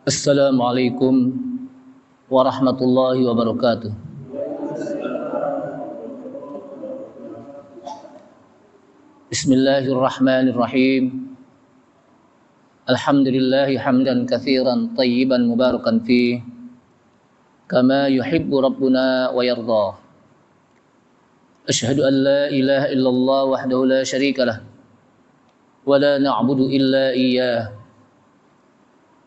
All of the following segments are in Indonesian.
Assalamualaikum warahmatullahi wabarakatuh. Bismillahirrahmanirrahim. Alhamdulillahi hamdan katsiran tayyiban mubarakan fih kama yuhibbu rabbuna wa yardah. Asyhadu an la ilaha illallah wahdahu la syarika lah wa la na'budu illa iyyah.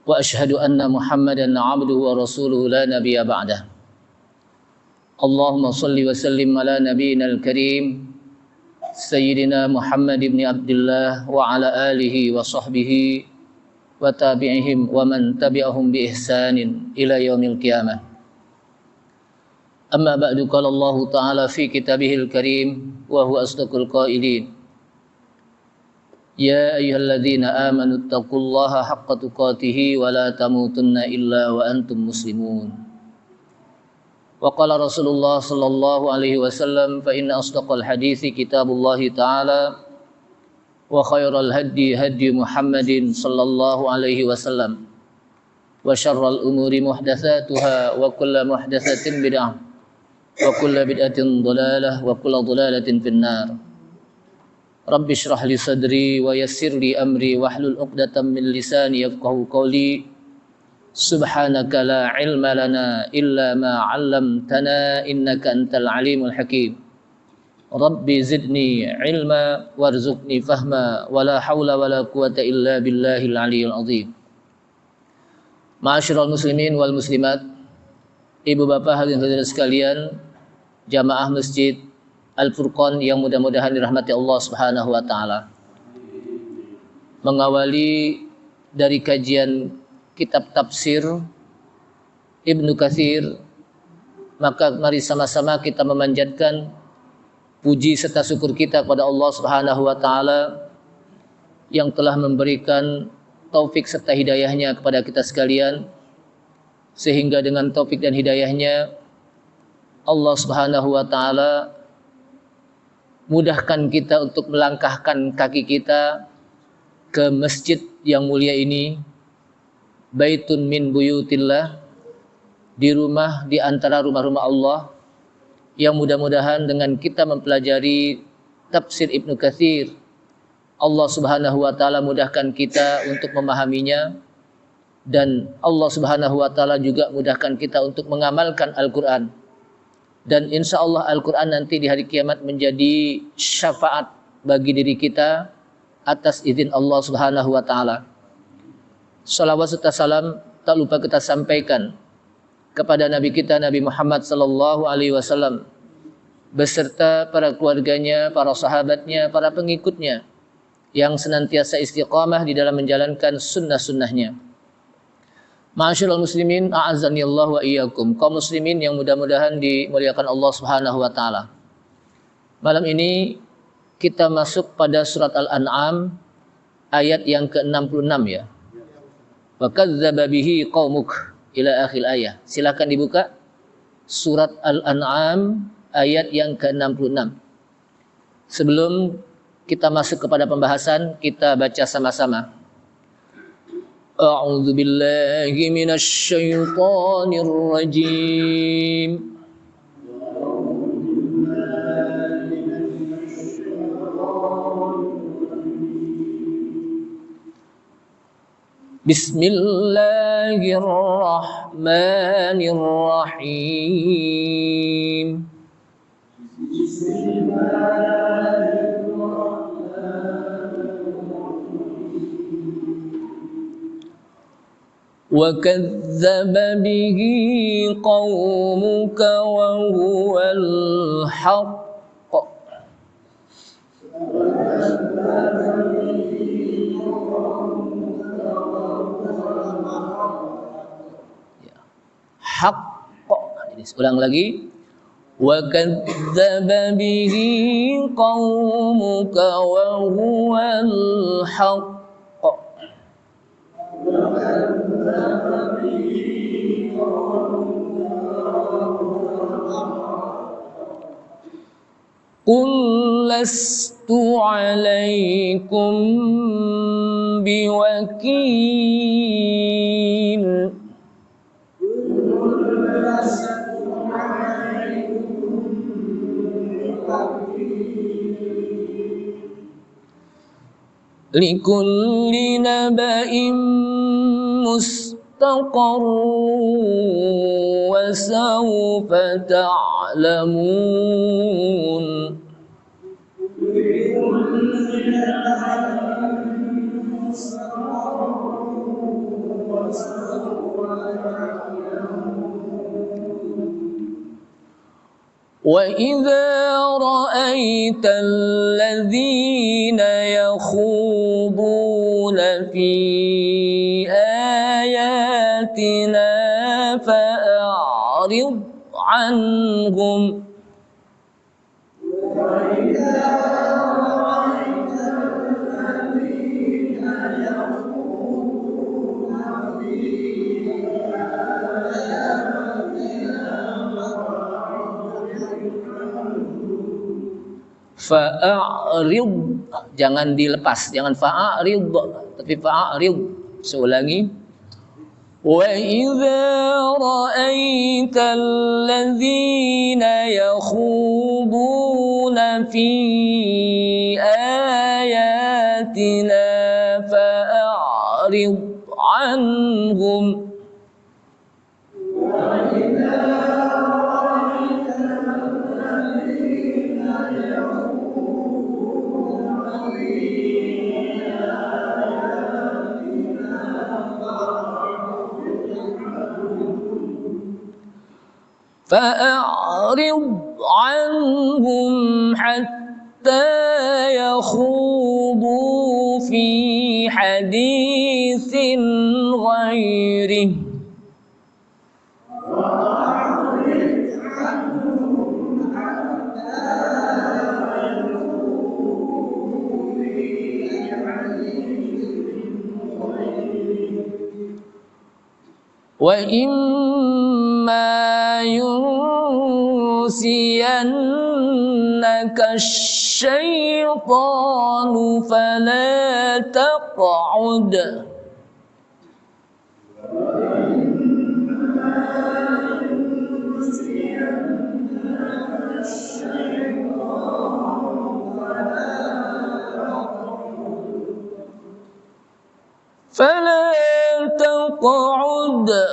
Wa asyhadu anna Muhammadan 'abduhu wa rasuluhu la nabiyya ba'dah. Allahumma shalli wa sallim ala nabiyyinal karim Sayyidina Muhammad ibn Abdullah wa ala alihi wa sahbihi wa tabi'ihim wa man tabi'ahum bi ihsanin ila yaumil qiyamah. Amma ba'du, qala Allah ta'ala fi kitabihil karim wa huwa asdaqul qailin. Ya ayyuhalladzina amanu taqullaha haqqa tuqatih wa la tamutunna illa wa antum muslimun. Wa qala Rasulullah sallallahu alaihi wasallam fa inna asdaqal hadithi kitabullahi ta'ala wa khairal hadyi hadyi Muhammadin sallallahu alaihi wasallam wa syarral umuri muhdatsatuha wa kullu muhdatsatin bid'ah wa kullu bid'atin dhalalah wa kullu dhalalatin finnar. Rabbi shrah li sadri wa yassir li amri wahlul 'uqdatam min lisani yafqahu qawli. Subhanaka la ilma lana illa ma 'allamtana innaka antal alimul hakim. Rabbi zidni ilma warzuqni fahma wa la haula wa la quwata illa billahil aliyyil azim. Ma'asyiral muslimin wal muslimat, ibu bapak hadirin sekalian, jamaah masjid Al-Furqan yang mudah-mudahan dirahmati Allah Subhanahu wa taala. Mengawali dari kajian kitab tafsir Ibnu Katsir, maka mari sama-sama kita memanjatkan puji serta syukur kita kepada Allah Subhanahu wa taala yang telah memberikan taufik serta hidayahnya kepada kita sekalian, sehingga dengan taufik dan hidayahnya Allah Subhanahu wa taala mudahkan kita untuk melangkahkan kaki kita ke masjid yang mulia ini, baitun min buyutillah, di rumah di antara rumah-rumah Allah, yang mudah-mudahan dengan kita mempelajari tafsir Ibnu Katsir, Allah Subhanahu wa taala mudahkan kita untuk memahaminya, dan Allah Subhanahu wa taala juga mudahkan kita untuk mengamalkan Al-Qur'an. Dan insya Allah Al-Quran nanti di hari kiamat menjadi syafaat bagi diri kita atas izin Allah Subhanahu wa ta'ala. Salawat serta salam tak lupa kita sampaikan kepada Nabi kita Nabi Muhammad sallallahu alaihi wasallam beserta para keluarganya, para sahabatnya, para pengikutnya yang senantiasa istiqamah di dalam menjalankan sunnah-sunnahnya. Ma'asyiral muslimin, a'azzani Allah wa iyyakum, kaum muslimin yang mudah-mudahan dimuliakan Allah Subhanahu wa taala. Malam ini kita masuk pada surat Al-An'am ayat yang ke-66 ya. Wa kadzdzaba bihi qaumuk ila akhir ayat. Silakan dibuka surat Al-An'am ayat yang ke-66. Sebelum kita masuk kepada pembahasan, kita baca sama-sama. A'udzu billahi minasy syaithanir rajim. Bismillahirrahmanirrahim. وَكَذَّبَ بِهِ قَوْمُكَ وَهُوَ الْحَقُّ. Haqq. Ini ulang lagi. وَكَذَّبَ بِهِ قَوْمُكَ وَهُوَ الْحَقُّ. قُلْ لَسْتُ عَلَيْكُمْ بِوَكِيلٍ likulli naba'in mustaqar wa sawfa ta'lamun. وَإِذَا رَأَيْتَ الَّذِينَ يَخُوضُونَ فِي آيَاتِنَا فَأَعْرِضْ عَنْهُمْ fa'arid, jangan dilepas, jangan fa'arid, tapi fa'arid. Seulangi, wa idza ra'aital ladzina yakhuduna fi ayatina fa'arid anhum. فأعرض عنهم حتى يخوضوا في حديث غيره وإما ينسينك الشيطان فلا تقعد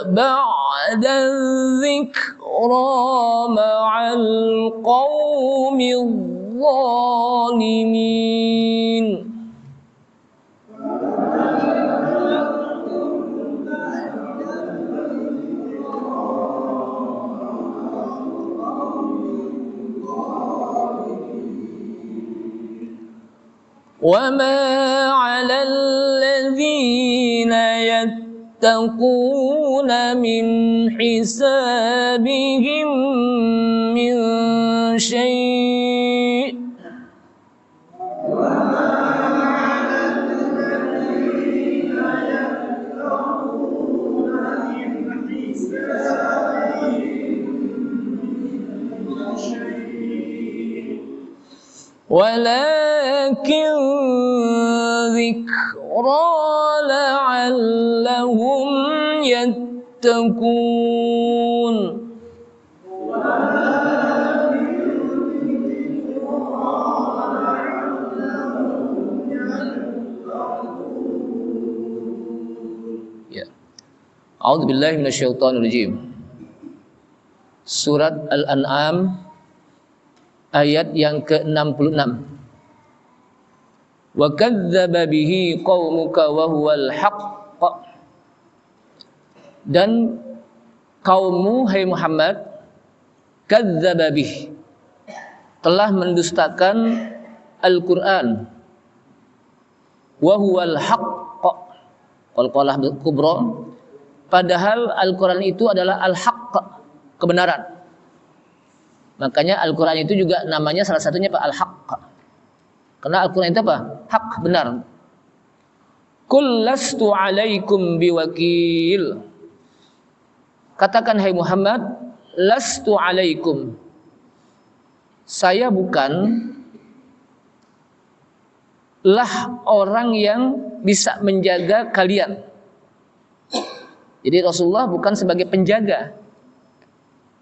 بعد الذكرى مع القوم الظالمين. وما على الذين يتقون من حسابهم من شيء ولكن ذكرى لعلهم يتقون. Ya. A'udzubillahi minasyaitonirrajim. Surat Al-An'am ayat yang ke-66. Wa kadzdzaba bihi qaumuka wa huwal haqq. Dan kaummu hai Muhammad kadzdzaba bih, telah mendustakan Al-Qur'an. Wa huwal haqq. Qalqalah kubra, padahal Al-Qur'an itu adalah al-haqq, kebenaran. Makanya Al-Quran itu juga namanya salah satunya Pak Al-Haqq. Karena Al-Quran itu apa? Hak, benar. Qul lastu alaikum biwakil. Katakan hai Muhammad, lastu alaikum. Saya bukan lah orang yang bisa menjaga kalian. Jadi Rasulullah bukan sebagai penjaga.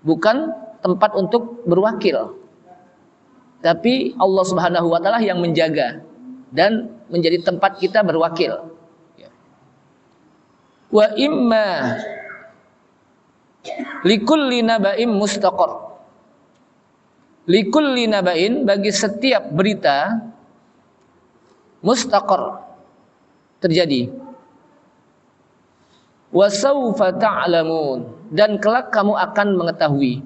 Bukan tempat untuk berwakil, tapi Allah Subhanahu wa Ta'ala yang menjaga. Dan menjadi tempat kita berwakil. Wa imma likulli naba'in mustaqar. Likulli naba'in, bagi setiap berita, mustaqar, terjadi. Wa sawfa ta'lamun, dan kelak kamu akan mengetahui.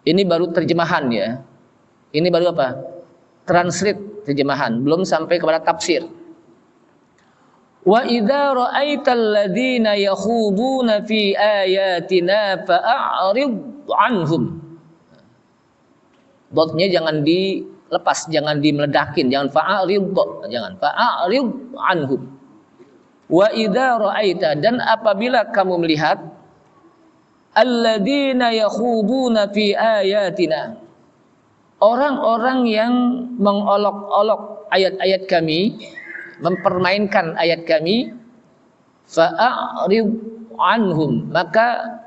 Ini baru terjemahan ya. Ini baru apa? Translate, terjemahan, belum sampai kepada tafsir. Wa idza ra'aital ladzina yakhuduna fi ayatina fa'rid 'anhum. Dotnya jangan dilepas, jangan dimeledakin, jangan fa'rid, jangan fa'rid 'anhum. Wa idza ra'aita, dan apabila kamu melihat alladzina yakhuduna fi ayatina, orang-orang yang mengolok-olok ayat-ayat kami, mempermainkan ayat kami, fa'rid anhum, maka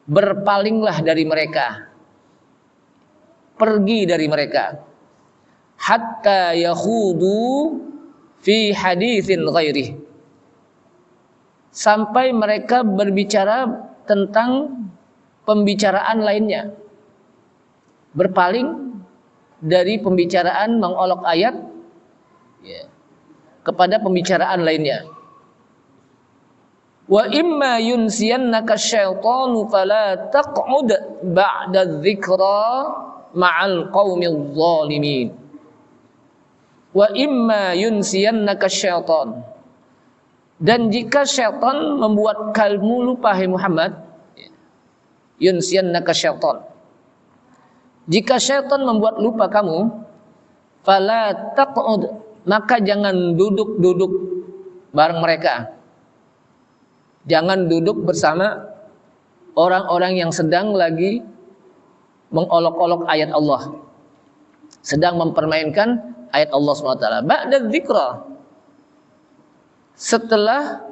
berpalinglah dari mereka, pergi dari mereka, hatta yakhudu fi haditsin ghairi, sampai mereka berbicara tentang pembicaraan lainnya, berpaling dari pembicaraan mengolok ayat kepada pembicaraan lainnya. Wa imma yunsiyannaka syaitanu fala taq'ud ba'da dzikra ma'al qaumil zalimin. Wa imma yunsiyannaka syaitan, dan jika syaitan membuat kamu lupa, hai Muhammad, yunsiyannaka syaitan, jika syaitan membuat lupa kamu, fala taq'ud, maka jangan duduk-duduk bareng mereka. Jangan duduk bersama orang-orang yang sedang lagi mengolok-olok ayat Allah, sedang mempermainkan ayat Allah SWT. Ba'da dzikra, setelah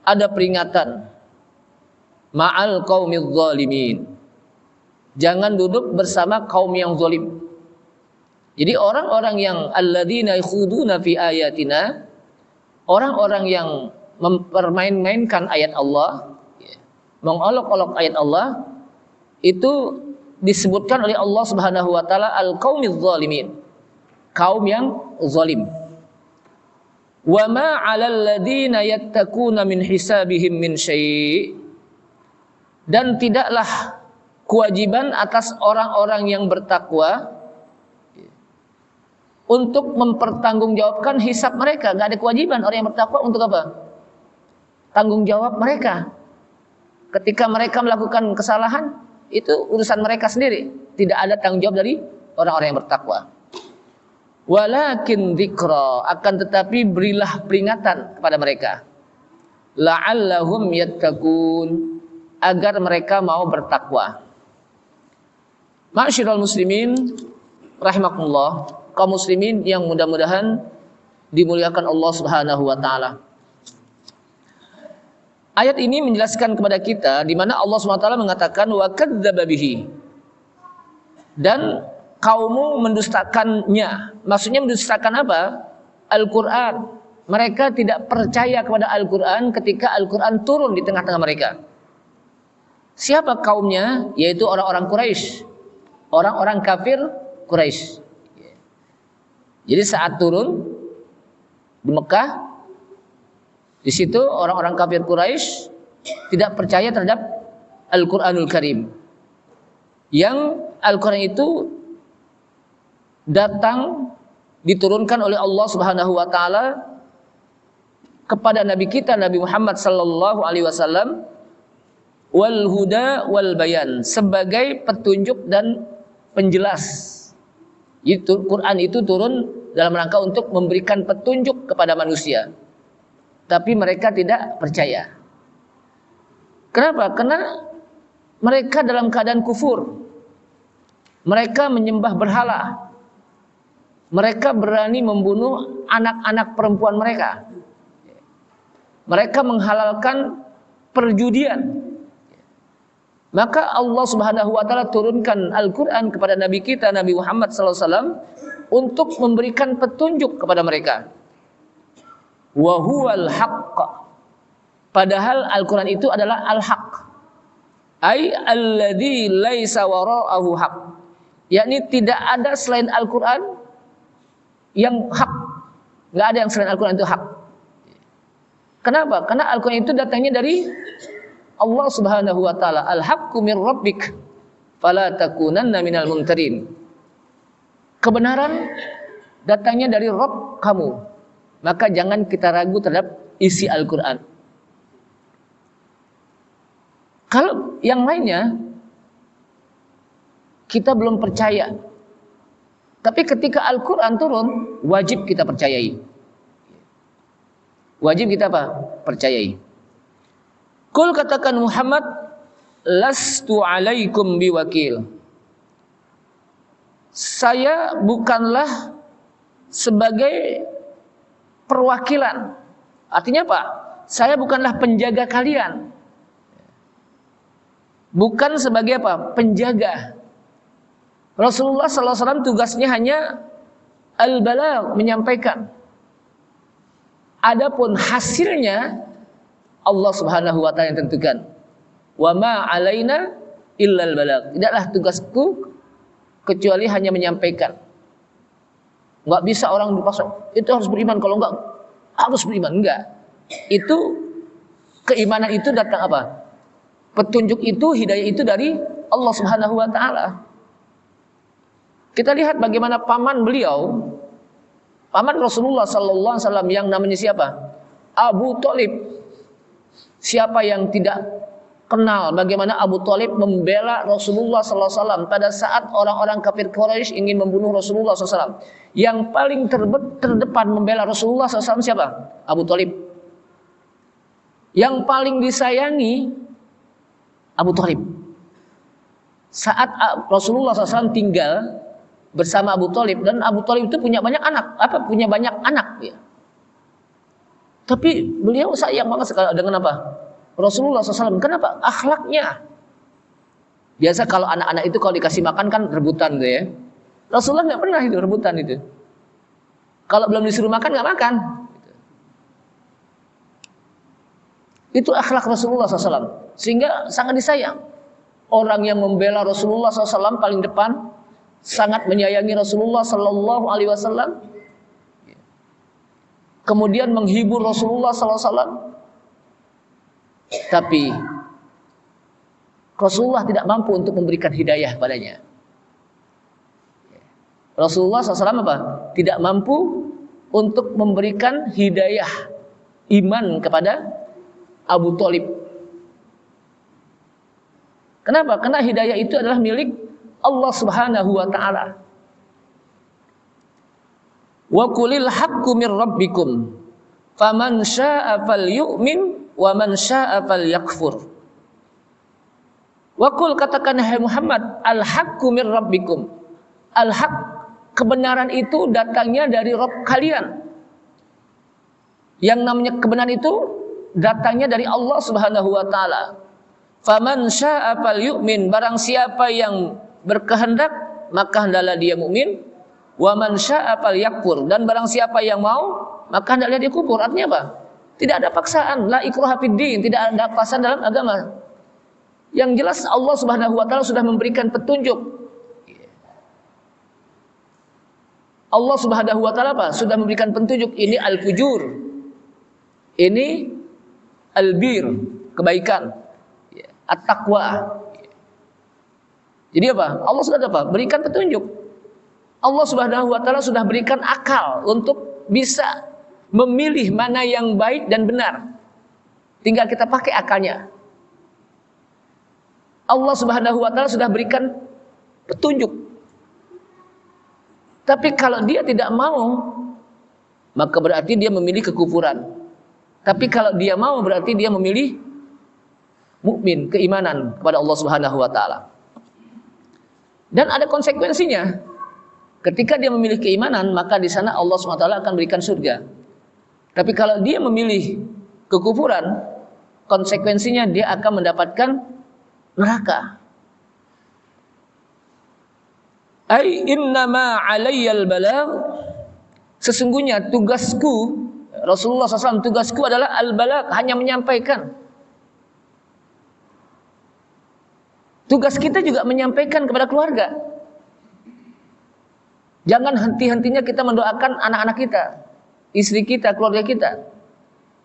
ada peringatan, ma'al qaumil zalimin, jangan duduk bersama kaum yang zalim. Jadi orang-orang yang alladzina yakhuduna fi ayatina, orang-orang yang mempermain-mainkan ayat Allah, mengolok-olok ayat Allah, itu disebutkan oleh Allah Subhanahu wa taala al-qaumiz zalimin, kaum yang zalim. Wa ma 'alal ladzina yattaquna min hisabihim min syai', dan tidaklah kewajiban atas orang-orang yang bertakwa untuk mempertanggungjawabkan hisab mereka. Nggak ada kewajiban orang yang bertakwa untuk apa? Tanggung jawab mereka. Ketika mereka melakukan kesalahan, itu urusan mereka sendiri. Tidak ada tanggung jawab dari orang-orang yang bertakwa. Walakin dzikra, akan tetapi berilah peringatan kepada mereka. La'allahum yattaqun, agar mereka mau bertakwa. Ma'asyiral muslimin rahimakumullah, kaum muslimin yang mudah-mudahan dimuliakan Allah Subhanahu wa taala. Ayat ini menjelaskan kepada kita di mana Allah Subhanahu wa taala mengatakan wa kadzdzaba bihi, dan kaummu mendustakannya. Maksudnya mendustakan apa? Al-Qur'an. Mereka tidak percaya kepada Al-Qur'an ketika Al-Qur'an turun di tengah-tengah mereka. Siapa kaumnya? Yaitu orang-orang Quraisy, orang-orang kafir Quraisy. Jadi saat turun di Mekah, di situ orang-orang kafir Quraisy tidak percaya terhadap Al-Qur'anul Karim. Yang Al-Qur'an itu datang diturunkan oleh Allah Subhanahu wa taala kepada nabi kita Nabi Muhammad sallallahu alaihi wasallam, wal huda wal bayan, sebagai petunjuk dan penjelas. Itu Quran itu turun dalam rangka untuk memberikan petunjuk kepada manusia. Tapi mereka tidak percaya. Kenapa? Karena mereka dalam keadaan kufur. Mereka menyembah berhala. Mereka berani membunuh anak-anak perempuan mereka. Mereka menghalalkan perjudian. Maka Allah Subhanahu wa taala turunkan Al-Qur'an kepada nabi kita Nabi Muhammad sallallahu alaihi wasallam untuk memberikan petunjuk kepada mereka. Wa huwal haqq. Padahal Al-Qur'an itu adalah al-haq. Ai alladzi laisa wara'ahu haq. Yakni tidak ada selain Al-Qur'an yang hak. Enggak ada yang selain Al-Qur'an itu hak. Kenapa? Karena Al-Qur'an itu datangnya dari Allah Subhanahu wa taala. Al-haqqu mir rabbik fala takunanna minal mumtarin. Kebenaran datangnya dari Rabb kamu. Maka jangan kita ragu terhadap isi Al-Qur'an. Kalau yang lainnya kita belum percaya. Tapi ketika Al-Qur'an turun, wajib kita percayai. Wajib kita apa? Percayai. Qul, katakan Muhammad, lastu alaikum biwakil. Saya bukanlah sebagai perwakilan. Artinya apa? Saya bukanlah penjaga kalian. Bukan sebagai apa? Penjaga. Rasulullah SAW tugasnya hanya al-balagh, menyampaikan. Adapun hasilnya Allah Subhanahu wa taala yang tentukan. Wa ma 'alaina illal balagh. Tidaklah tugasku kecuali hanya menyampaikan. Enggak bisa orang dipaksa, itu harus beriman, kalau enggak harus beriman, enggak. Itu keimanan itu datang apa? Petunjuk itu, hidayah itu dari Allah Subhanahu wa taala. Kita lihat bagaimana paman beliau, paman Rasulullah sallallahu alaihi wasallam yang namanya siapa? Abu Thalib. Siapa yang tidak kenal bagaimana Abu Thalib membela Rasulullah sallallahu alaihi wasallam pada saat orang-orang kafir Quraisy ingin membunuh Rasulullah sallallahu alaihi wasallam. Yang paling terdepan membela Rasulullah sallallahu alaihi wasallam siapa? Abu Thalib. Yang paling disayangi Abu Thalib. Saat Rasulullah SAW tinggal bersama Abu Thalib, dan Abu Thalib itu punya banyak anak, punya banyak anak ya. Tapi beliau sayang banget sekali dengan apa? Rasulullah SAW. Kenapa? Akhlaknya. Biasa kalau anak-anak itu kalau dikasih makan kan rebutan gitu ya. Rasulullah nggak pernah itu rebutan itu. Kalau belum disuruh makan nggak makan. Itu akhlak Rasulullah SAW. Sehingga sangat disayang. Orang yang membela Rasulullah SAW paling depan, sangat menyayangi Rasulullah SAW, kemudian menghibur Rasulullah SAW. Tapi Rasulullah tidak mampu untuk memberikan hidayah padanya. Rasulullah SAW apa? Tidak mampu untuk memberikan hidayah iman kepada Abu Thalib. Kenapa? Karena hidayah itu adalah milik Allah Subhanahu wa taala. Wa qulil haqqu mir rabbikum faman syaa'a falyu'min wa man syaa'a falyakfur. Wa qul, katakan hai Muhammad, al haqqu mir rabbikum. Al haq, kebenaran itu datangnya dari Rabb kalian. Yang namanya kebenaran itu datangnya dari Allah Subhanahu wa taala. Faman syaa'a falyu'min, barang siapa yang berkehendak maka hendaklah dia mukmin. Wa man syaa'a falyakfur, dan barang siapa yang mau maka hendaklah dia kufur. Artinya apa? Tidak ada paksaan, la ikraha fid din, tidak ada paksaan dalam agama. Yang jelas Allah Subhanahu wa taala sudah memberikan petunjuk. Allah Subhanahu wa taala apa? Sudah memberikan petunjuk, ini al-fujur. Ini al-bir, kebaikan. At-taqwa. Jadi apa? Allah sudah apa? Berikan petunjuk. Allah Subhanahu wa taala sudah berikan akal untuk bisa memilih mana yang baik dan benar. Tinggal kita pakai akalnya. Allah Subhanahu wa taala sudah berikan petunjuk. Tapi kalau dia tidak mau, maka berarti dia memilih kekufuran. Tapi kalau dia mau, berarti dia memilih mukmin, keimanan kepada Allah Subhanahu wa taala. Dan ada konsekuensinya. Ketika dia memilih keimanan, maka di sana Allah Subhanahu wa taala akan berikan surga. Tapi kalau dia memilih kekufuran, konsekuensinya dia akan mendapatkan neraka. Ai innama 'alayyal balagh, sesungguhnya tugasku, Rasulullah SAW, tugasku adalah al-balagh, hanya menyampaikan. Tugas kita juga menyampaikan kepada keluarga. Jangan henti-hentinya kita mendoakan anak-anak kita, istri kita, keluarga kita,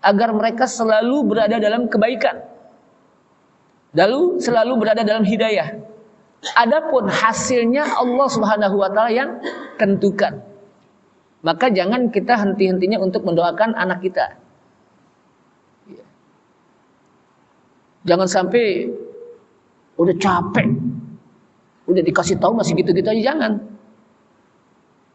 agar mereka selalu berada dalam kebaikan, lalu selalu berada dalam hidayah. Adapun hasilnya Allah Subhanahu wa taala yang tentukan. Maka jangan kita henti-hentinya untuk mendoakan anak kita. Jangan sampai udah capek, udah dikasih tahu masih gitu-gitu aja, jangan.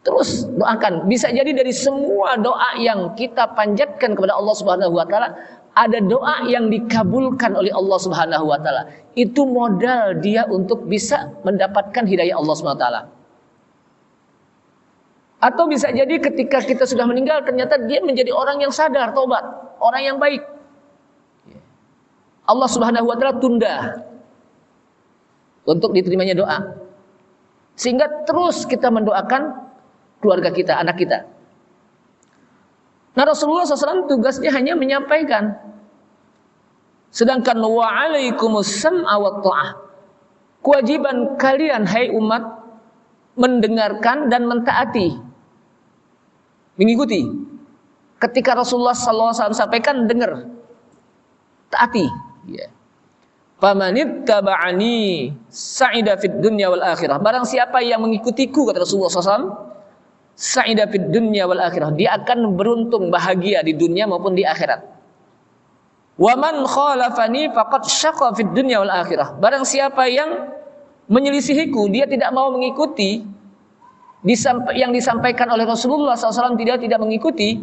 Terus doakan. Bisa jadi dari semua doa yang kita panjatkan kepada Allah Subhanahu wa taala, ada doa yang dikabulkan oleh Allah Subhanahu wa taala. Itu modal dia untuk bisa mendapatkan hidayah Allah Subhanahu wa taala. Atau bisa jadi ketika kita sudah meninggal, ternyata dia menjadi orang yang sadar, tobat, orang yang baik. Allah Subhanahu wa taala tunda untuk diterimanya doa, sehingga terus kita mendoakan keluarga kita, anak kita. Nah, Rasulullah SAW tugasnya hanya menyampaikan. Sedangkan wa 'alaikumus sam'a wat tha'ah, kewajiban kalian hai umat mendengarkan dan mentaati, mengikuti. Ketika Rasulullah SAW sampaikan, dengar, taati. Famanittaba'ani sa'ida fid dunya wal akhirah. Barang siapa yang mengikutiku, kata Rasulullah SAW, sa'ida fid dunya wal akhirah, dia akan beruntung, bahagia di dunia maupun di akhirat. Wa man khalafani faqad syaqa fid dunya wal akhirah. Barang siapa yang menyelisihiku, dia tidak mau mengikuti yang disampaikan oleh Rasulullah SAW, tidak mengikuti,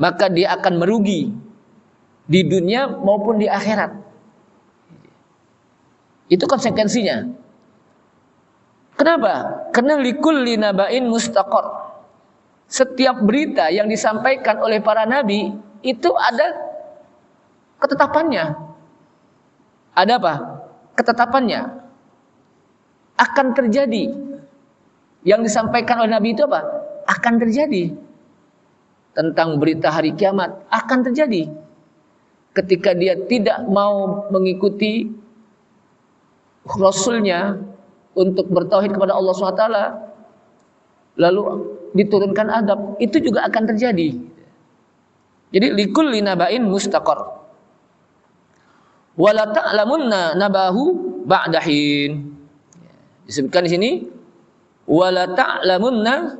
maka dia akan merugi di dunia maupun di akhirat. Itu konsekuensinya. Kenapa? Karena likulli naba'in mustaqar. Setiap berita yang disampaikan oleh para nabi itu ada ketetapannya. Ada apa? Ketetapannya. Akan terjadi. Yang disampaikan oleh nabi itu apa? Akan terjadi. Tentang berita hari kiamat akan terjadi. Ketika dia tidak mau mengikuti Rasulnya untuk bertauhid kepada Allah SWT, lalu diturunkan adab, itu juga akan terjadi. Jadi likulli naba'in mustaqar wala ta'lamunna nabahu ba'dahin. Disebutkan di sini wala ta'lamunna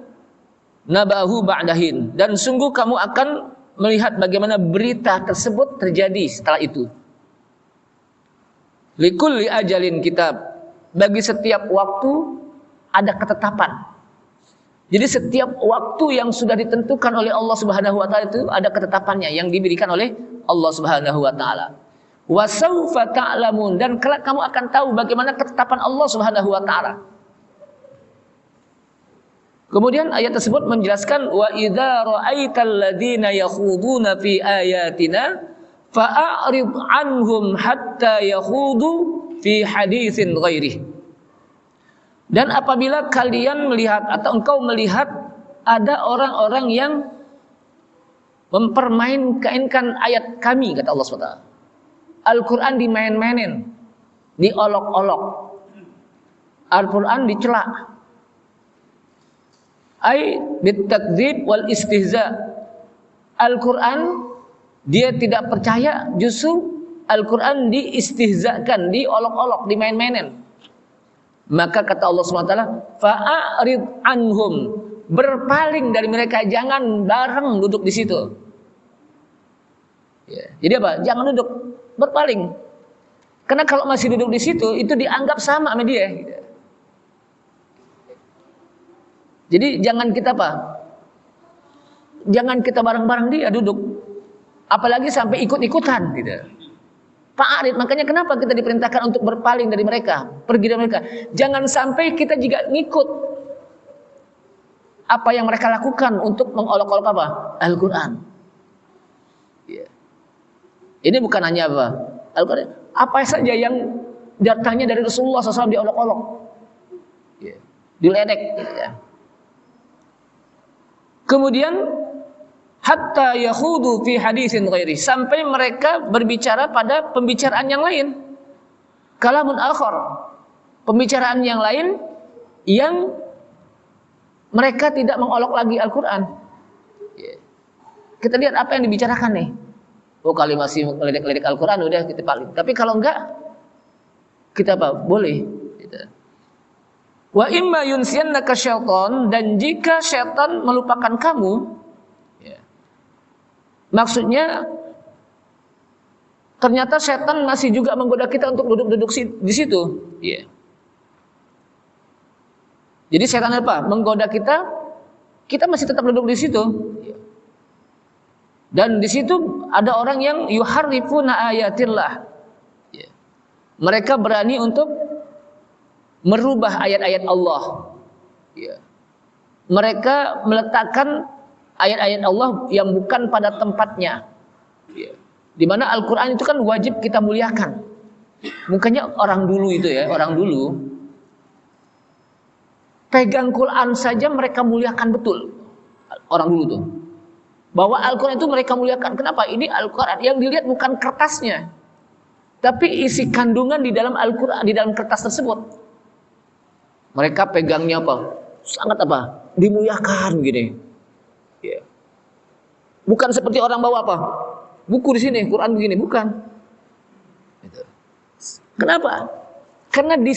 nabahu ba'dahin, dan sungguh kamu akan melihat bagaimana berita tersebut terjadi setelah itu. Likulli ajalin kitab, bagi setiap waktu ada ketetapan. Jadi setiap waktu yang sudah ditentukan oleh Allah Subhanahu wa taala itu ada ketetapannya yang diberikan oleh Allah Subhanahu wa taala. Wa saufa ta'lamun, dan kelak kamu akan tahu bagaimana ketetapan Allah Subhanahu wa taala. Kemudian ayat tersebut menjelaskan wa idza ra'aital ladzina yakhuduna fi ayatina fa'arid anhum hatta yakhudu fi haditsin ghairi. Dan apabila kalian melihat atau engkau melihat ada orang-orang yang mempermainkan ayat kami, kata Allah SWT. Al-Quran dimain-mainin, diolok-olok, Al-Quran dicela, ay bitakdzib wal istihza. Al-Quran dia tidak percaya, justru Al-Quran diistihzakan, diolok-olok, dimain-mainin. Maka kata Allah SWT, fa'arid anhum, berpaling dari mereka, jangan bareng duduk di situ. Ya. Jadi apa? Jangan duduk, berpaling. Karena kalau masih duduk di situ, itu dianggap sama sama dia. Gitu. Jadi jangan kita apa? Jangan kita bareng-bareng dia duduk. Apalagi sampai ikut-ikutan gitu. Fa'arid, makanya kenapa kita diperintahkan untuk berpaling dari mereka, pergi dari mereka. Jangan sampai kita juga ngikut apa yang mereka lakukan untuk mengolok-olok apa? Al-Quran. Ya. Ini bukan hanya apa? Al-Quran. Apa saja yang datangnya dari Rasulullah SAW diolok-olok. Ya. diledek gitu ya. Kemudian hatta yakhudu fi hadisin ghairi, sampai mereka berbicara pada pembicaraan yang lain. Kalamun akhar, pembicaraan yang lain yang mereka tidak mengolok lagi Al-Qur'an. Kita lihat apa yang dibicarakan nih. Oh, kali masih ngeledek-ledek Al-Qur'an udah kita paling. Tapi kalau enggak, kita apa? Boleh gitu. Wa imma yunsiyannaka syaitan, dan jika syaitan melupakan kamu, ya. Maksudnya ternyata syaitan masih juga menggoda kita untuk duduk-duduk di situ, ya. Jadi syaitan apa? Menggoda kita, kita masih tetap duduk di situ, ya. Dan di situ ada orang yang yuharrifuna ayatillah, ya. Mereka berani untuk merubah ayat-ayat Allah, ya. Mereka meletakkan ayat-ayat Allah yang bukan pada tempatnya, ya. Di mana Al-Quran itu kan wajib kita muliakan. Mungkinnya orang dulu itu ya, orang dulu pegang Quran saja mereka muliakan betul. Orang dulu tuh, bahwa Al-Quran itu mereka muliakan. Kenapa? Ini Al-Quran yang dilihat bukan kertasnya, tapi isi kandungan di dalam Al-Quran, di dalam kertas tersebut. Mereka pegangnya apa? Sangat apa? Dimuliakan gini. Ya. Bukan seperti orang bawa apa? Buku di sini, Quran begini, bukan. Kenapa? Karena di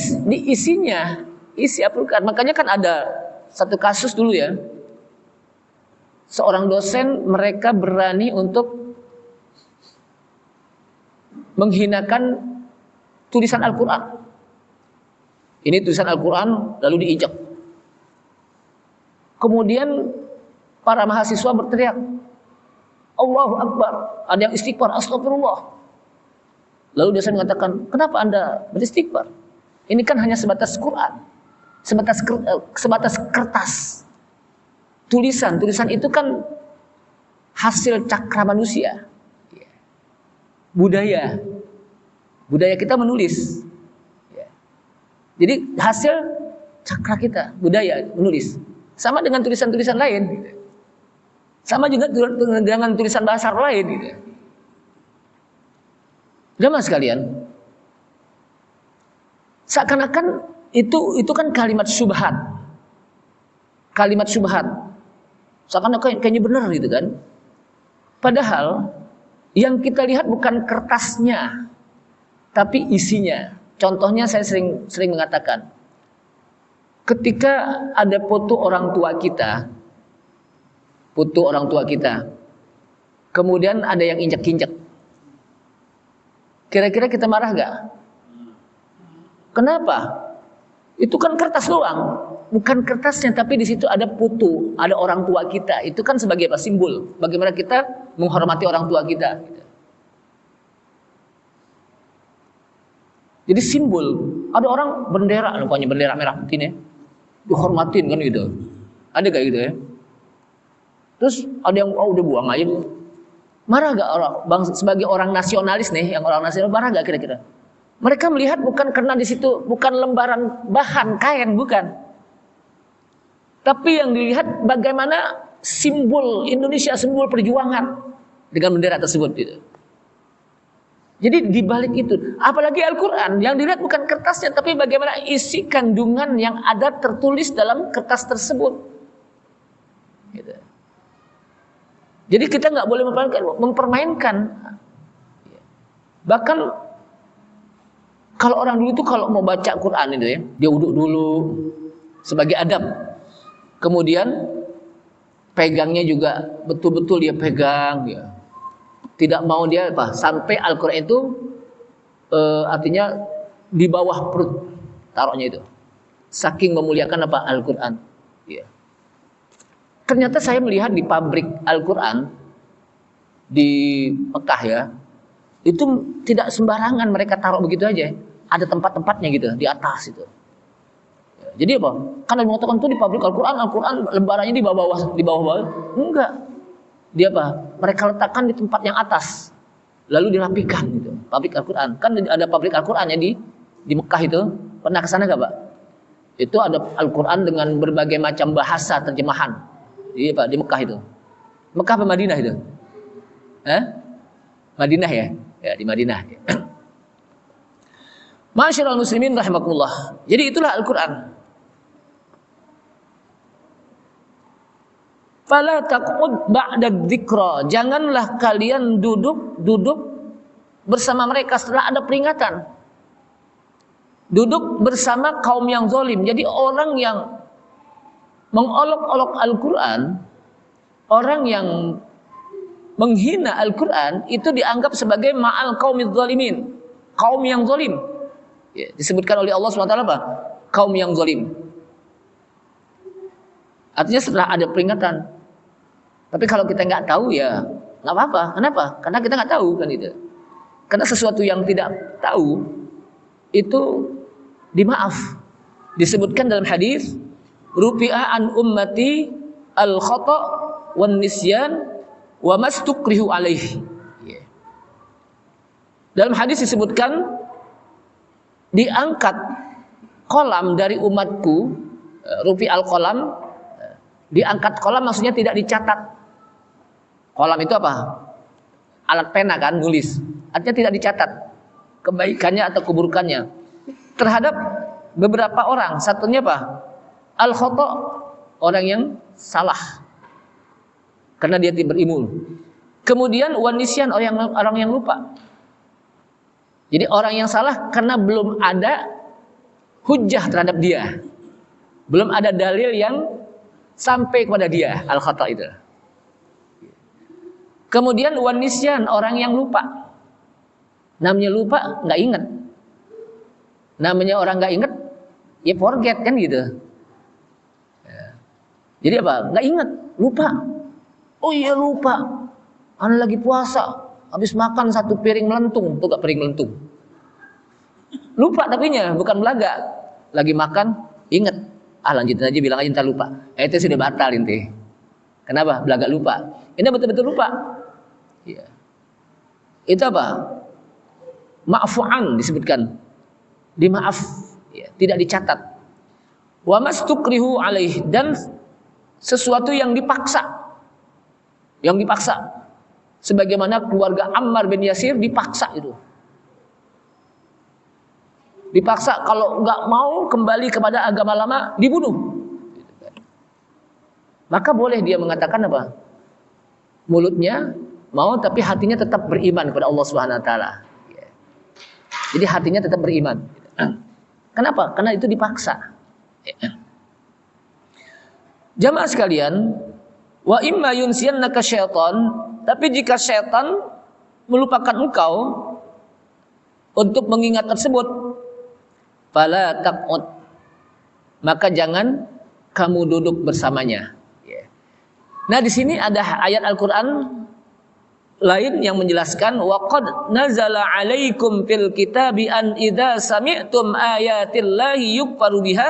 isinya, isi Al-Quran. Makanya kan ada satu kasus dulu ya. Seorang dosen mereka berani untuk menghinakan tulisan Al-Quran. Ini tulisan Al-Quran lalu diinjak. Kemudian para mahasiswa berteriak, Allahu Akbar. Ada yang istighfar, astagfirullah. Lalu dosen mengatakan, kenapa Anda beristighfar? Ini kan hanya sebatas Quran, sebatas kertas. Tulisan itu kan hasil cakra manusia. Budaya kita menulis. Jadi hasil cakra kita, budaya menulis. Sama dengan tulisan-tulisan lain. Sama juga dengan tulisan bahasa lain gitu. Jamaah sekalian, seakan-akan itu kan kalimat syubhat. Kalimat syubhat. Seakan-akan kayaknya benar gitu kan. Padahal yang kita lihat bukan kertasnya, tapi isinya. Contohnya saya sering mengatakan, ketika ada foto orang tua kita, kemudian ada yang injak-injak, kira-kira kita marah gak? Kenapa? Itu kan kertas doang, bukan kertasnya, tapi di situ ada foto, ada orang tua kita. Itu kan sebagai apa? Simbol bagaimana kita menghormati orang tua kita. Jadi simbol. Ada orang bendera, pokoknya bendera merah putih nih, dihormatin kan gitu. Ada gak gitu ya? Terus ada yang udah buang aja. Marah gak orang sebagai orang nasionalis nih, yang orang nasionalis marah gak kira-kira? Mereka melihat bukan karena di situ bukan lembaran bahan kain, bukan. Tapi yang dilihat bagaimana simbol Indonesia, simbol perjuangan dengan bendera tersebut gitu. Jadi dibalik itu, apalagi Al-Quran, yang dilihat bukan kertasnya, tapi bagaimana isi kandungan yang ada tertulis dalam kertas tersebut. Gitu. Jadi kita nggak boleh mempermainkan. Bahkan kalau orang dulu itu kalau mau baca Quran itu ya, dia wudhu dulu sebagai adab. Kemudian pegangnya juga betul-betul dia pegang ya. Tidak mau dia apa sampai Al-Quran itu artinya di bawah perut taruhnya itu, saking memuliakan apa Al-Quran ya. Ternyata saya melihat di pabrik Al-Quran di Mekah ya, itu tidak sembarangan mereka taruh begitu aja, ada tempat-tempatnya gitu di atas itu ya. Jadi apa, kan ada mengatakan tuh di pabrik Al-Quran lembarannya di bawah enggak. Dia apa? Mereka letakkan di tempat yang atas, lalu dirapikan gitu. Pabrik Al-Quran kan ada pabrik Al-Quran ya di Mekah itu. Pernah ke sana gak Pak? Itu ada Al-Quran dengan berbagai macam bahasa terjemahan. Iya Pak, di Mekah itu. Mekah apa Madinah itu? Madinah ya? Ya, di Madinah. Ma'asyiral muslimin rahimakumullah. Jadi itulah Al-Quran. Fala taq'ud ba'da dzikra. Janganlah kalian duduk bersama mereka setelah ada peringatan. Duduk bersama kaum yang zalim. Jadi orang yang mengolok-olok Al-Quran, orang yang menghina Al-Quran itu dianggap sebagai ma'al qaumiz zalimin, kaum yang zalim. Ya, disebutkan oleh Allah SWT apa? Kaum yang zalim. Artinya setelah ada peringatan. Tapi kalau kita nggak tahu ya nggak apa-apa. Kenapa? Karena kita nggak tahu kan itu. Karena sesuatu yang tidak tahu itu dimaaf. Disebutkan dalam hadis, rufi'a an ummati al khata' wan nisyan wa mastukrihu alaihi. Dalam hadis disebutkan diangkat kolam dari umatku, rufi al kolam, diangkat kolam maksudnya tidak dicatat. Kolam itu apa? Alat pena kan, nulis. Artinya tidak dicatat kebaikannya atau keburukannya terhadap beberapa orang. Satunya apa? Al khata', orang yang salah karena dia tidak berilmu. Kemudian wan nisyan, orang yang lupa. Jadi orang yang salah karena belum ada hujjah terhadap dia. Belum ada dalil yang sampai kepada dia, al khata' itu. Kemudian wan nisyan, orang yang lupa. Namanya lupa nggak ingat. Namanya orang nggak ingat, ya forget kan gitu. Jadi apa? Nggak ingat, lupa. Oh iya lupa. Ana lagi puasa. Habis makan satu piring melentung, tuh gak piring melentung. Lupa tapinya, bukan belaga. Lagi makan, inget. Lanjutin aja, bilang aja ntar lupa. Itu sudah batal inti. Kenapa? Belaga lupa. Ini betul-betul lupa. Ya. Itu apa? Ma'fu'an disebutkan. Dimaaf, ya, tidak dicatat. Wa mastukrihu alaih, dan sesuatu yang dipaksa. Yang dipaksa. Sebagaimana keluarga Ammar bin Yasir dipaksa itu. Dipaksa kalau nggak mau kembali kepada agama lama dibunuh. Maka boleh dia mengatakan apa? Mulutnya mau tapi hatinya tetap beriman kepada Allah Subhanahu wa taala. Jadi hatinya tetap beriman. Kenapa? Karena itu dipaksa. Jamaah sekalian, wa imma yunsiyannaka syaitan, tapi jika syaitan melupakan engkau untuk mengingat tersebut, fala taq'ud, maka jangan kamu duduk bersamanya. Nah, di sini ada ayat Al-Qur'an lain yang menjelaskan wa qad nazala 'alaikum fil kitabi an idza sami'tum ayatillahi yukfaru biha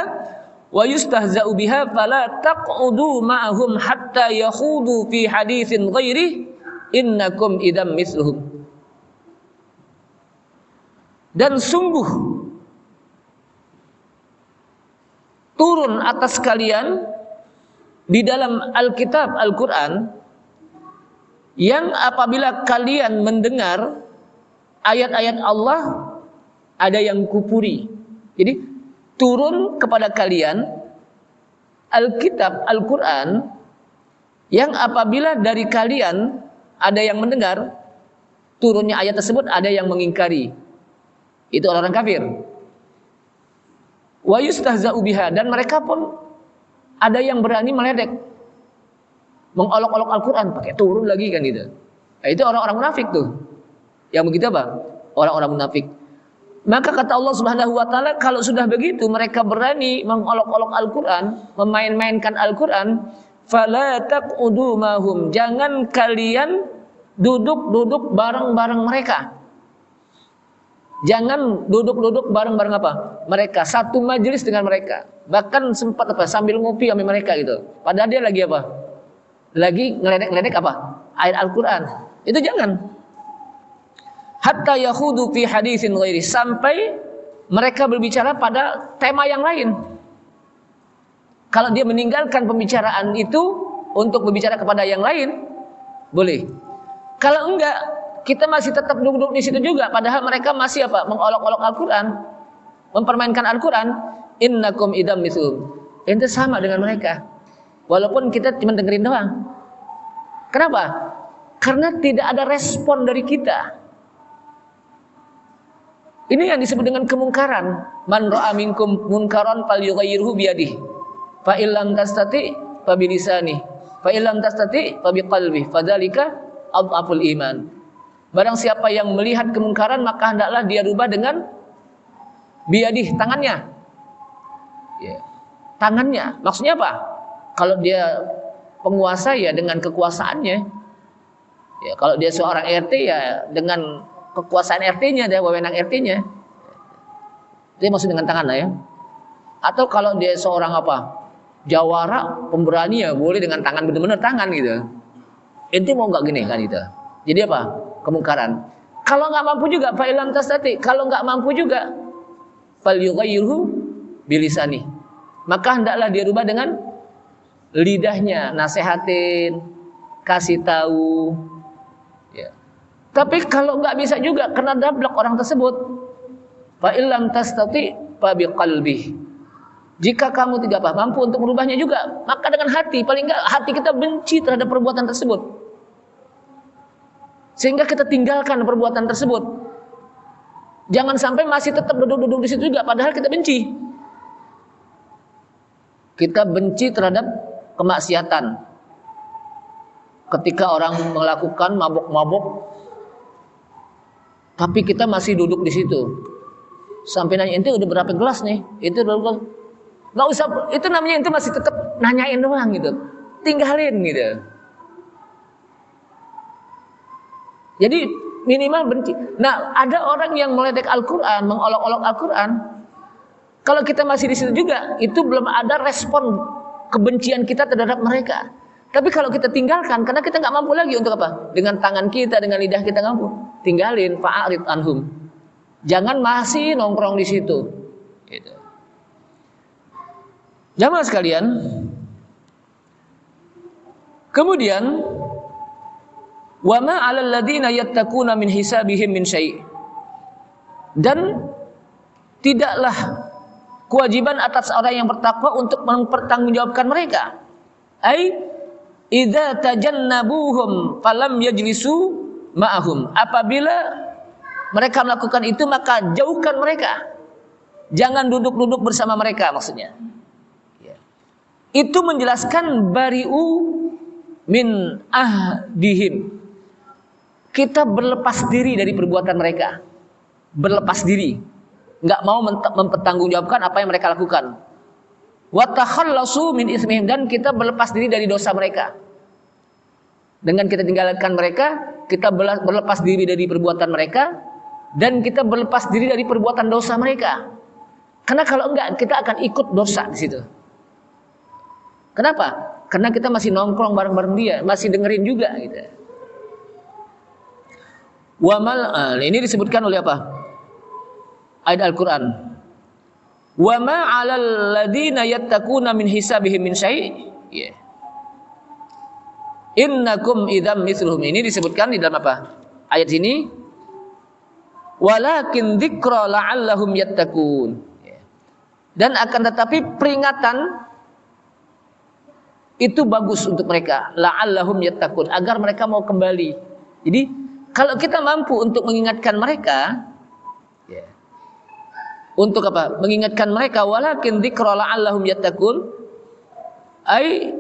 wa yustahza'u biha fala taq'udu ma'ahum hatta yakhudu fi haditsin ghairi innakum idam misluhum. Dan sungguh turun atas kalian di dalam Alkitab Al-Quran yang apabila kalian mendengar ayat-ayat Allah ada yang kufuri. Jadi turun kepada kalian Alkitab Al-Quran yang apabila dari kalian ada yang mendengar turunnya ayat tersebut ada yang mengingkari. Itu orang-orang kafir. Wa yustahza'u biha, dan mereka pun ada yang berani meledek, mengolok-olok Al-Quran, pakai turun lagi kan gitu. Nah, itu orang-orang munafik tuh. Yang begitu apa? Orang-orang munafik. Maka kata Allah Subhanahu wa taala, kalau sudah begitu mereka berani mengolok-olok Al-Quran, memain-mainkan Al-Quran, fala taq'udu mahum, jangan kalian duduk-duduk bareng-bareng mereka. Jangan duduk-duduk bareng-bareng apa? Mereka, satu majelis dengan mereka. Bahkan sempat apa? Sambil ngopi sama mereka gitu. Padahal dia lagi apa? Lagi ngeledek-ngeledek apa? Ayat Al-Quran. Itu jangan. Hatta yakhudu fi haditsin ghairi, sampai mereka berbicara pada tema yang lain. Kalau dia meninggalkan pembicaraan itu untuk berbicara kepada yang lain, boleh. Kalau enggak, kita masih tetap duduk di situ juga, padahal mereka masih apa? Mengolok-olok Al-Quran, mempermainkan Al-Quran. Innakum idam mithlum. Itu sama dengan mereka. Walaupun kita cuma dengerin doang. Kenapa? Karena tidak ada respon dari kita. Ini yang disebut dengan kemungkaran. Man ra'a minkum munkaran falyughayyirhu biyadihi. Fa illam tastati fa bilisani. Fa illam tastati fa biqalbi. Fadzalika adhaful iman. Barang siapa yang melihat kemungkaran, maka hendaklah dia rubah dengan biyadih, tangannya. Ya. Tangannya. Maksudnya apa? Kalau dia penguasa ya dengan kekuasaannya. Ya, kalau dia seorang RT ya dengan kekuasaan RT-nya, dia wewenang RT-nya. Itu maksud dengan tangan ya. Atau kalau dia seorang apa? Jawara, pemberani ya boleh dengan tangan, benar-benar tangan gitu. Ente mau nggak gini kan itu. Jadi apa? Kemungkaran. Kalau nggak mampu juga, fa ilam tastati. Kalau nggak mampu juga, falyughayyirhu bilisani. Maka hendaklah dia rubah dengan lidahnya, nasehatin, kasih tahu. Ya. Tapi kalau nggak bisa juga, kena dablek orang tersebut. Fa illam tastati fa biqalbi. Jika kamu tidak mampu untuk merubahnya juga, maka dengan hati, paling enggak hati kita benci terhadap perbuatan tersebut. Sehingga kita tinggalkan perbuatan tersebut. Jangan sampai masih tetap duduk-duduk di situ juga, padahal kita benci. Kita benci terhadap kemaksiatan. Ketika orang melakukan mabuk-mabuk, tapi kita masih duduk di situ. Sampai nanya, ente udah berapa gelas nih? Itu udah nggak usah, itu namanya ente masih tetap nanyain doang gitu. Tinggalin gitu. Jadi minimal benci. Nah, ada orang yang meledek Al-Quran, mengolok-olok Al-Quran. Kalau kita masih di situ juga, itu belum ada respon kebencian kita terhadap mereka. Tapi kalau kita tinggalkan, karena kita nggak mampu lagi untuk apa? Dengan tangan kita, dengan lidah kita nggak mampu. Tinggalin, fa'arid anhum. Jangan masih nongkrong di situ. Gitu. Jamaah sekalian. Kemudian, wa ma 'alal ladzina yattaquna min hisabihim min syai'. Dan tidaklah kewajiban atas orang yang bertakwa untuk mempertanggungjawabkan mereka. Ai idza tajannabuhum falam yajlisu ma'ahum. Apabila mereka melakukan itu, maka jauhkan mereka. Jangan duduk-duduk bersama mereka maksudnya. Ya. Itu menjelaskan bari'u min ahdihim. Kita berlepas diri dari perbuatan mereka. Berlepas diri. Enggak mau mempertanggungjawabkan apa yang mereka lakukan. Wa takhallasu min ismihim, dan kita berlepas diri dari dosa mereka. Dengan kita tinggalkan mereka, kita berlepas diri dari perbuatan mereka, dan kita berlepas diri dari perbuatan dosa mereka. Karena kalau enggak, kita akan ikut dosa di situ. Kenapa? Karena kita masih nongkrong bareng-bareng dia, masih dengerin juga gitu. Ini disebutkan oleh apa? Ayat Al-Quran. Wa ma 'alal ladzina yattaquna min hisabihim min syai'. Yeah. Innakum idzam mithluhum. Ini disebutkan di dalam apa? Ayat ini. Walakin dzikra la'allahum yattaqun. Yeah. Dan akan tetapi peringatan itu bagus untuk mereka, la'allahum yattaqun, agar mereka mau kembali. Jadi kalau kita mampu untuk mengingatkan mereka, ya, untuk apa? Mengingatkan mereka, walakin dzikra la'allahum yattaqun. Ai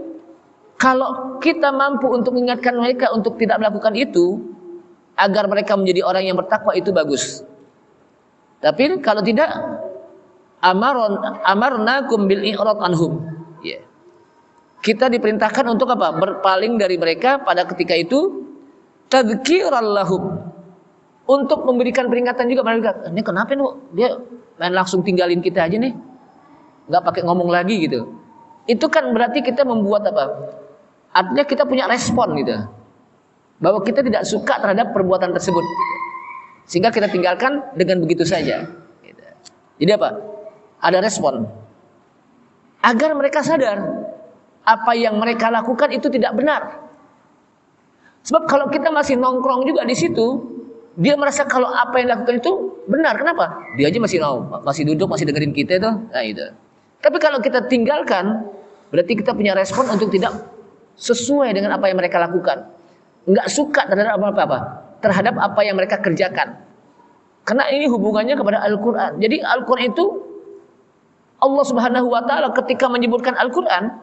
kalau kita mampu untuk mengingatkan mereka untuk tidak melakukan itu, agar mereka menjadi orang yang bertakwa, itu bagus. Tapi kalau tidak, amarnakum bil i'rad anhum. Ya. Kita diperintahkan untuk apa? Berpaling dari mereka pada ketika itu, tadzkiran lahum, untuk memberikan peringatan juga mereka. Ini kenapa nih? Dia main langsung tinggalin kita aja nih, nggak pakai ngomong lagi gitu. Itu kan berarti kita membuat apa? Artinya kita punya respon gitu, bahwa kita tidak suka terhadap perbuatan tersebut, sehingga kita tinggalkan dengan begitu saja. Jadi apa? Ada respon. agar mereka sadar apa yang mereka lakukan itu tidak benar. Sebab kalau kita masih nongkrong juga di situ, dia merasa kalau apa yang dilakukan itu benar. Kenapa? Dia aja masih duduk, masih dengerin kita itu. Nah, itu. Tapi kalau kita tinggalkan, berarti kita punya respon untuk tidak sesuai dengan apa yang mereka lakukan. Enggak suka terhadap apa-apa, terhadap apa yang mereka kerjakan. Karena ini hubungannya kepada Al-Quran. Jadi Al-Quran itu, Allah Subhanahu wa ta'ala ketika menyebutkan Al-Quran,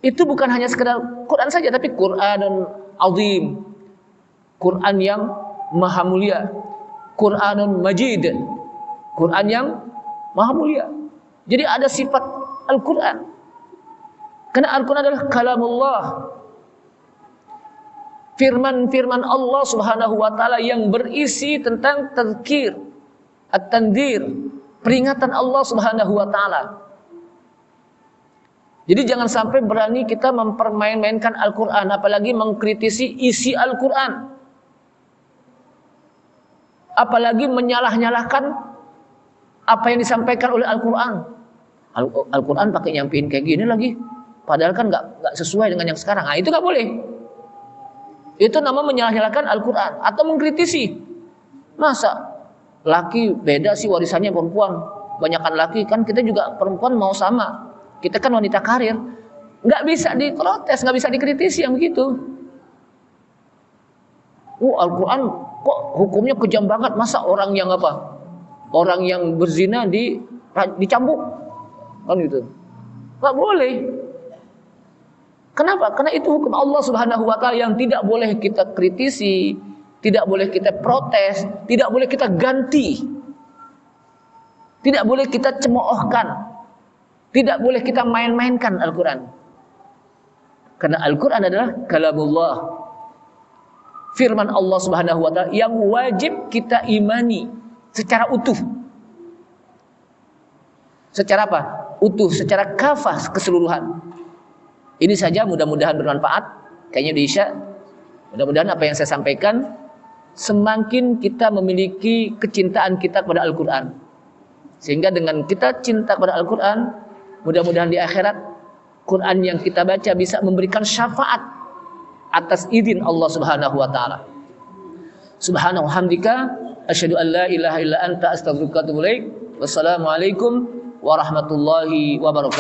itu bukan hanya sekedar Quran saja, tapi Quranun azim, Quran yang maha mulia, Quranun majid, Quran yang maha mulia. Jadi ada sifat Al-Quran. Karena Al-Quran adalah kalamullah, firman-firman Allah Subhanahu wa ta'ala yang berisi tentang tadzkir, at-tandzir, peringatan Allah Subhanahu wa ta'ala. Jadi jangan sampai berani kita mempermain-mainkan Al-Quran, apalagi mengkritisi isi Al-Quran, apalagi menyalah-nyalahkan apa yang disampaikan oleh Al-Quran. Al-Quran pakai nyampein kayak gini lagi, padahal kan nggak sesuai dengan yang sekarang. Itu nggak boleh. Itu nama menyalah-nyalahkan Al-Quran atau mengkritisi. Masa laki beda sih warisannya perempuan, banyakan laki, kan kita juga perempuan mau sama. Kita kan wanita karir, nggak bisa diprotes, nggak bisa dikritisi yang begitu. Al-Quran kok hukumnya kejam banget, masa orang yang apa? Orang yang berzina dicambuk, kan gitu? Nggak boleh. Kenapa? Karena itu hukum Allah Subhanahu wa ta'ala yang tidak boleh kita kritisi, tidak boleh kita protes, tidak boleh kita ganti, tidak boleh kita cemoohkan. Tidak boleh kita main-mainkan Al-Quran. Karena Al-Quran adalah kalamullah, firman Allah Subhanahu wa ta'ala yang wajib kita imani secara utuh. Secara apa? Utuh, secara kafah, keseluruhan. Ini saja, mudah-mudahan bermanfaat. Kayaknya di Isya. Mudah-mudahan apa yang saya sampaikan, semakin kita memiliki kecintaan kita kepada Al-Quran, sehingga dengan kita cinta kepada Al-Quran, mudah-mudahan di akhirat Quran yang kita baca bisa memberikan syafaat atas izin Allah Subhanahu wa ta'ala. Subhanahu hamdika asyhadu an la ilaha illa anta astaghfiruka wa atubu ilaik. Wassalamualaikum warahmatullahi wabarakatuh.